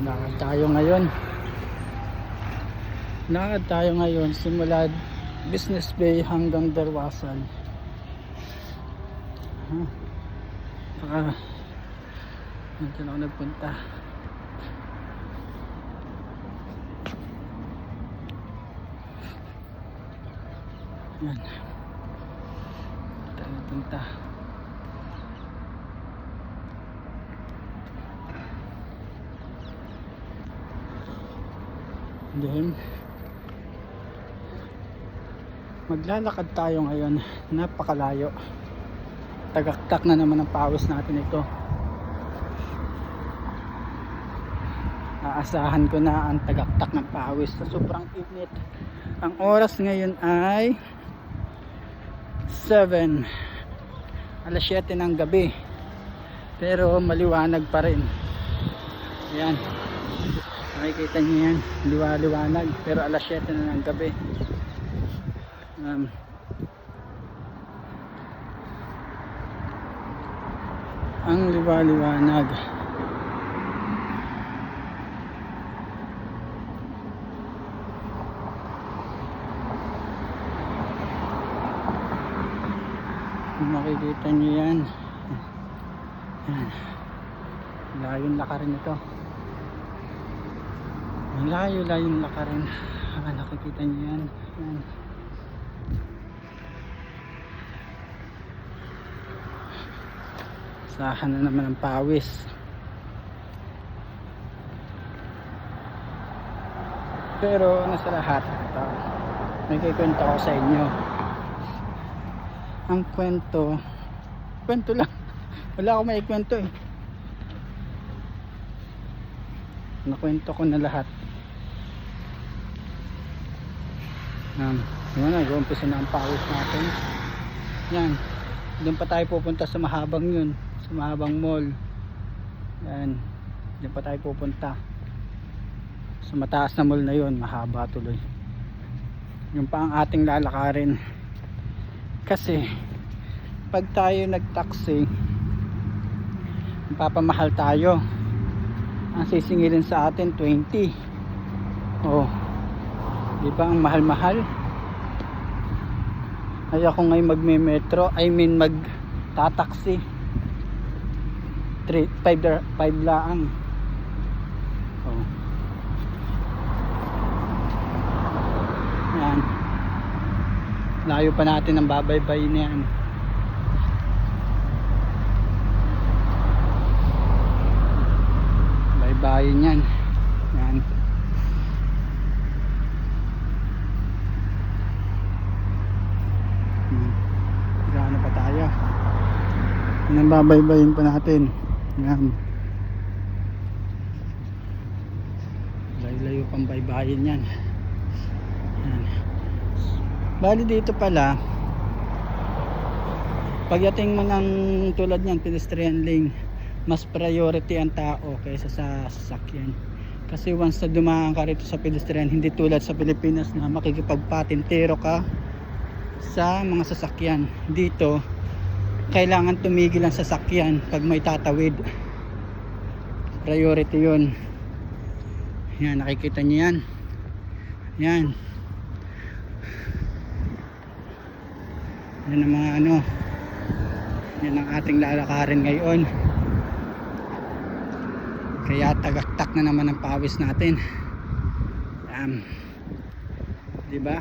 Lakad tayo ngayon simula Business Bay hanggang Darwasan. Dito na ako nagpunta. Yan. Tayo nagpunta. Doon. Maglalakad tayo ngayon. Napakalayo. Tagaktak na naman ang pawis natin ito. Aasahan ko na ang tagaktak ng pawis sa sobrang init. Ang oras ngayon ay 7, alas 7 ng gabi, pero maliwanag pa rin. Ayan, makikita niyo yan, liwanag, pero alas 7 na ng gabi. Ang liwanag. Makikita nyo yan. Layong lakarin ito. Layong lakarin. Nakikita nyo yan. Sahan na naman ang pawis. Pero nasa lahat ito, may kikwento ko sa inyo. Ang kwento lang. Wala akong may kwento eh. Nakwento ko na lahat. Yun, nag-uumpisa na ang pawis natin. Yan, doon pa tayo pupunta sa mahabang yun, sa mahabang mall. Yan, doon pa tayo pupunta sa mataas na mall na yun. Mahaba tuloy. Yung pa ang ating lalakarin. Kasi pag tayo nag-taxi, papamahal tayo. Ang sisingilin sa atin 20. Oh, di ba ang mahal-mahal? Ay ako ngayon magme-metro, mag-tataxi 5 laang. Oh. Yan, layo pa natin ang babaybay niyan. Baybayin yan. Yan. Gaano pa tayo? Yan, babaybayin pa natin. Yan. Layo pang baybayin yan. Yan. Bali dito pala, pagdating mo ng tulad niyan, pedestrian lane, mas priority ang tao kaysa sa sasakyan. Kasi once na dumaan ka rito sa pedestrian, hindi tulad sa Pilipinas na makikipagpatintero ka sa mga sasakyan. Dito, kailangan tumigil ang sasakyan pag may tatawid. Priority yun. Yan, nakikita niyo yan. Yan. Yan ang mga yan ang ating lalakarin ngayon. Kaya tagaktak na naman ang pawis natin. Di ba?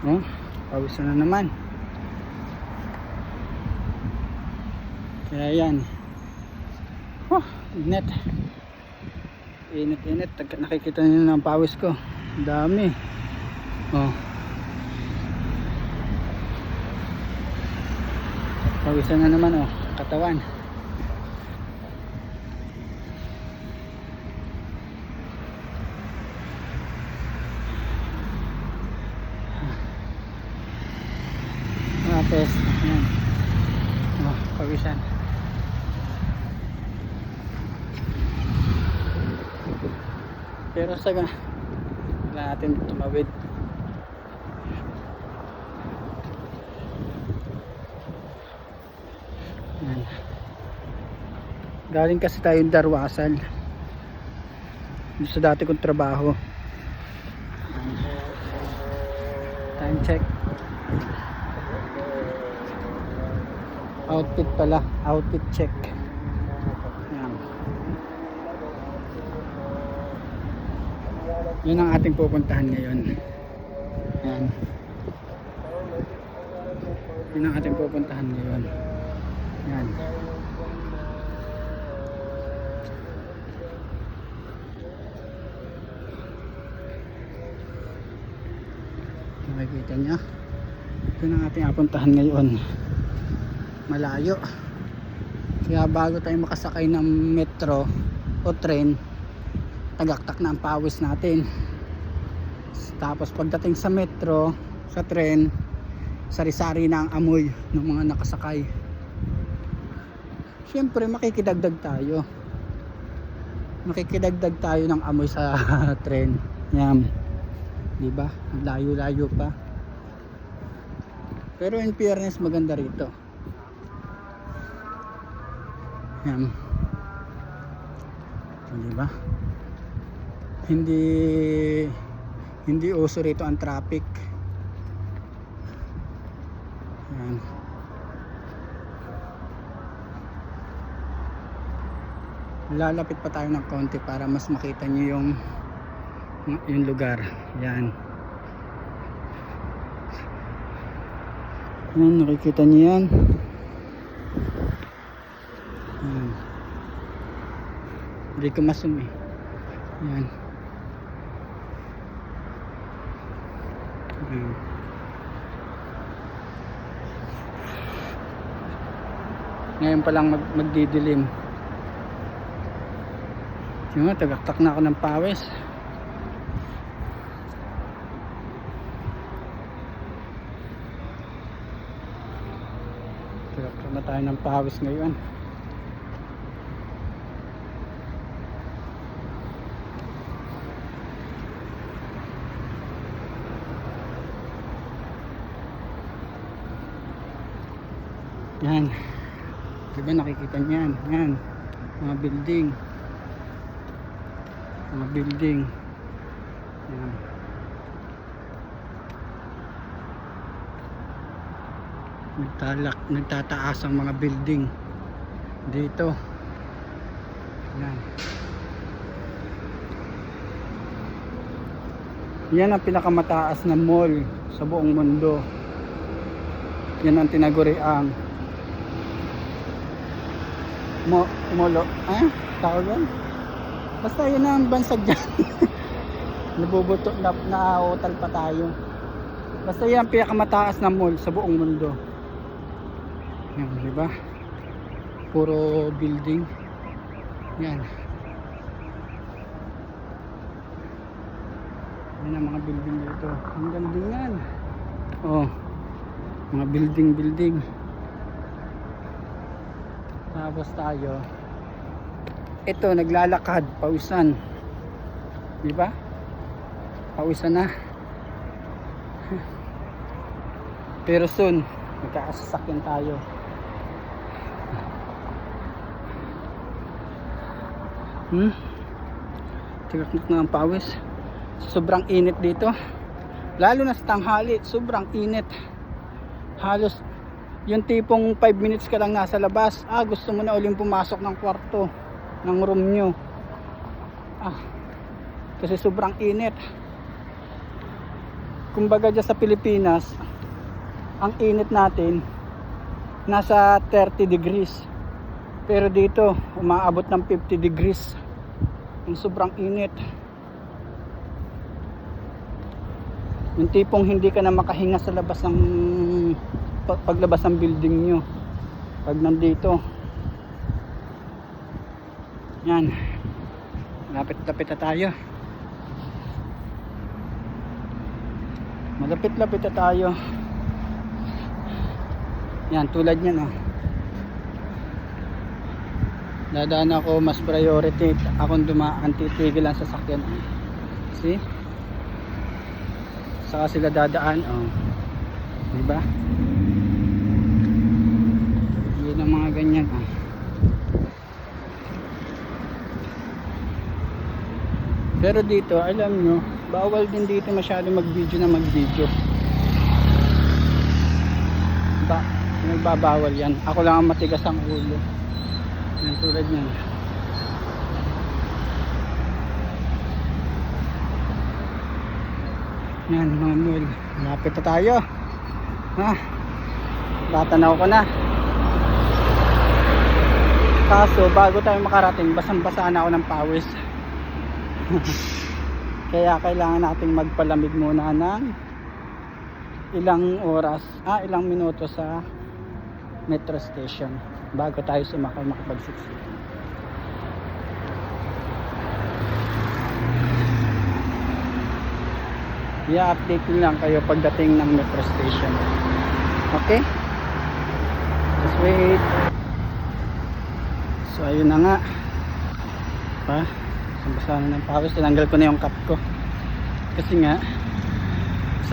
Oh, pawis na naman. Kaya yan. Oh, init. Init. Nakikita niyo na ang pawis ko. Dami. Oh. Pawisan na naman oh, katawan. Tapos, yan. Oh, pawisan. Pero sa wala natin tumawid. Yan. Galing kasi tayong Darwasal sa dati kong trabaho. Time check. Outfit pala, outfit check. Yan. Yun ang ating pupuntahan ngayon. Yan. Yun ang ating pupuntahan ngayon. Yan. Nakikita niya. Yun ang ating apuntahan ngayon. Malayo. Kaya bago tayo makasakay ng metro o tren, tagaktak na ang pawis natin. Tapos pagdating sa metro, sa tren, sari-sari na ang amoy ng mga nakasakay. Siyempre makikidagdag tayo. Makikidagdag tayo ng amoy sa tren. Yan. Diba? Layo-layo pa. Pero in fairness, maganda rito. Yan. Diba? Hindi uso rito ang traffic. Yan. Lalapit pa tayo ng konti para mas makita nyo yung lugar. Yan. Yan, nakikita nyo yan. Yan. Hindi ko masum eh. Yan. Yan. Ngayon pa lang magdidilim. Yung tagaktak na ako ng pawis. Tagaktak na tayo ng pawis ngayon. Yan. Diba nakikita niyan? Yan. Mga building. Mga building. Yan. Nagtataas ang mga building dito. Yan. Yan ang pinakamataas na mall sa buong mundo. Yan ang tinaguriang molo. Tawag yan? Basta yun ang bansag dyan. Nabubuto na hotel pa tayo. Basta yan ang pinakamataas na mall sa buong mundo. Yan, diba? Puro building. Yan. Yan ang mga building dito. Ang ganda yan. Oh. Mga building. Tapos tayo. Ito, naglalakad, pawisan. Diba? Pawisan na. Pero soon, magkakasasakyan tayo. Tigakit na ang pawis. Sobrang init dito. Lalo na sa tanghali, sobrang init. Halos yung tipong 5 minutes ka lang nasa labas, gusto mo na uling pumasok ng kwarto, ng room nyo. Kasi sobrang init. Kumbaga dyan sa Pilipinas, ang init natin nasa 30 degrees. Pero dito, umaabot ng 50 degrees. Yung sobrang init. Yung tipong hindi ka na makahinga sa labas ng paglabas ng building nyo pag nandito. Yan, lapit-lapit na tayo. Malapit-lapit na tayo. Yan, tulad nyan dadaan ako, mas priority akong dumaan, titigil ang sasakyan. See? Saka sila dadaan, diba? Yan ang mga ganyan. Pero dito, alam nyo, bawal din dito masyado mag-video na mag-video. Nagbabawal yan. Ako lang ang matigas ang ulo. Yan, tulad yan. Yan mga mall. Malapit na tayo. Ha? Tatanaw ko na. Kaso bago tayo makarating, basang-basa na ako ng pawis. Kaya kailangan nating magpalamig muna ng ilang oras, ilang minuto sa metro station bago tayo sumakay makapagsiksik. I-update ko lang kayo pagdating ng metro station. Okay? Just wait. So ayun na nga. Basa na ng pawis. Tinanggal ko na yung cup ko. Kasi nga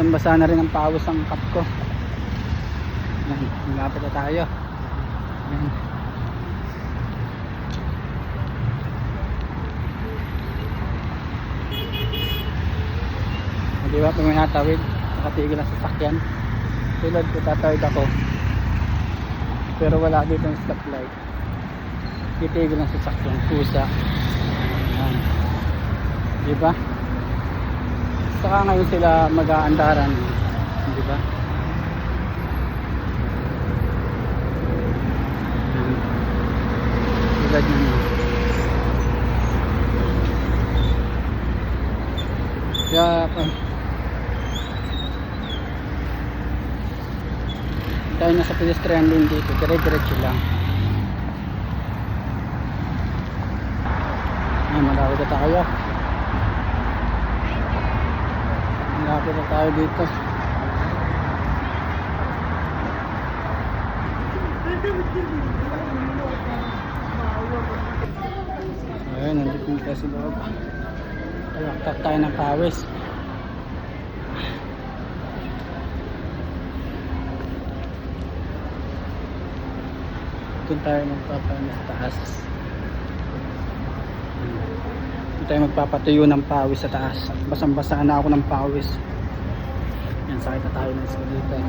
basa na rin ng pawis ang cup ko. Yan, malapit na tayo. Yan. Diba pag may natawid, nakatigil ang sasakyan. Tulad ko, tatawid ako, pero wala dito ang stoplight, titigil ang sasakyan, kusa. Yan. Diba? Saka ngayon sila mag-aandaran, diba? Tulad nyo. Kaya tayo nasa pedestrian lane dito, dire-diretso lang. Malapit na tayo. Malapit na tayo dito. Ayun, nandito na tayo sa loob. Ayaktak tayo ng pawis. Doon tayo magpapano sa taas. Doon tayo magpapatuyo ng pawis sa taas. Basang-basa na ako ng pawis. Yan, sakit na tayo ng escalator.